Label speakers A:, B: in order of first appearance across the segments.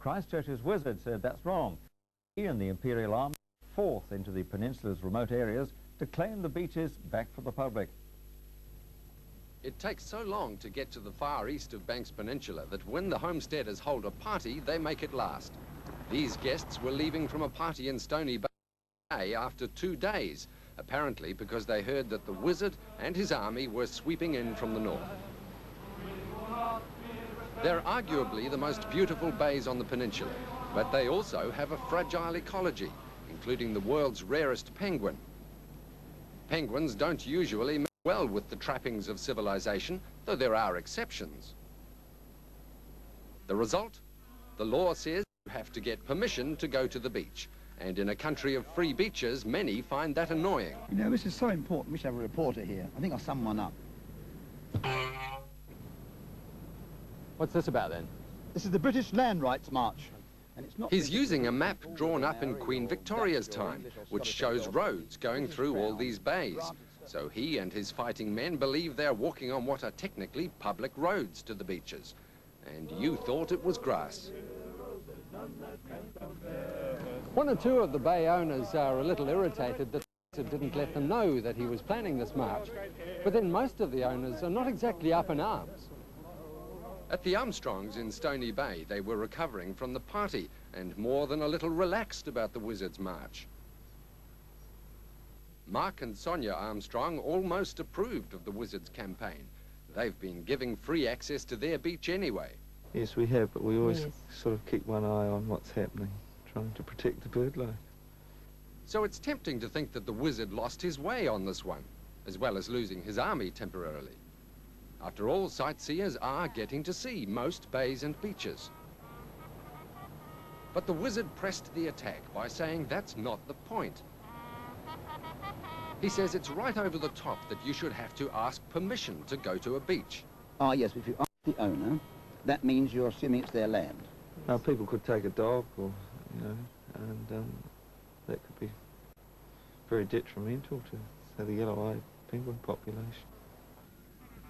A: Christchurch's Wizard said that's wrong. He and the Imperial Army forth into the peninsula's remote areas to claim the beaches back for the public.
B: It takes so long to get to the far east of Banks Peninsula that when the homesteaders hold a party, they make it last. These guests were leaving from a party in Stony Bay after 2 days, apparently because they heard that the Wizard and his army were sweeping in from the north. They're arguably the most beautiful bays on the peninsula, but they also have a fragile ecology, including the world's rarest penguin. Penguins don't usually mix well with the trappings of civilization, though there are exceptions. The result? The law says you have to get permission to go to the beach, and in a country of free beaches, many find that annoying.
C: You know, this is so important. We should have a reporter here. I think I'll sum one up.
D: What's this about, then?
C: This is the British Land Rights March. And it's not.
B: He's using a map drawn up in Queen Victoria's time, which shows roads going through all these bays. So he and his fighting men believe they're walking on what are technically public roads to the beaches. And you thought it was grass.
D: One or two of the bay owners are a little irritated that it didn't let them know that he was planning this march. But then most of the owners are not exactly up in arms.
B: At the Armstrongs in Stony Bay, they were recovering from the party and more than a little relaxed about the Wizard's march. Mark and Sonia Armstrong almost approved of the Wizard's campaign. They've been giving free access to their beach anyway.
E: Yes, we have, but we always sort of keep one eye on what's happening, trying to protect the bird life.
B: So it's tempting to think that the Wizard lost his way on this one, as well as losing his army temporarily. After all, sightseers are getting to see most bays and beaches. But the Wizard pressed the attack by saying that's not the point. He says it's right over the top that you should have to ask permission to go to a beach.
C: Ah, yes, if you ask the owner, that means you're assuming it's their land.
E: Now, people could take a dog or, you know, and that could be very detrimental to, say, the yellow-eyed penguin population.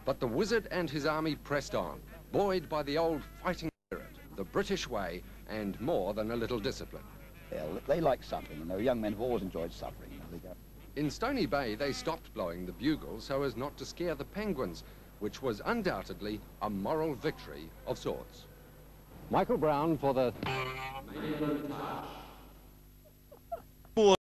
B: But the Wizard and his army pressed on, buoyed by the old fighting spirit, the British way, and more than a little discipline.
C: Well, they like suffering, and the young men have always enjoyed suffering.
B: In Stony Bay, they stopped blowing the bugle so as not to scare the penguins, which was undoubtedly a moral victory of sorts.
D: Michael Brown for the...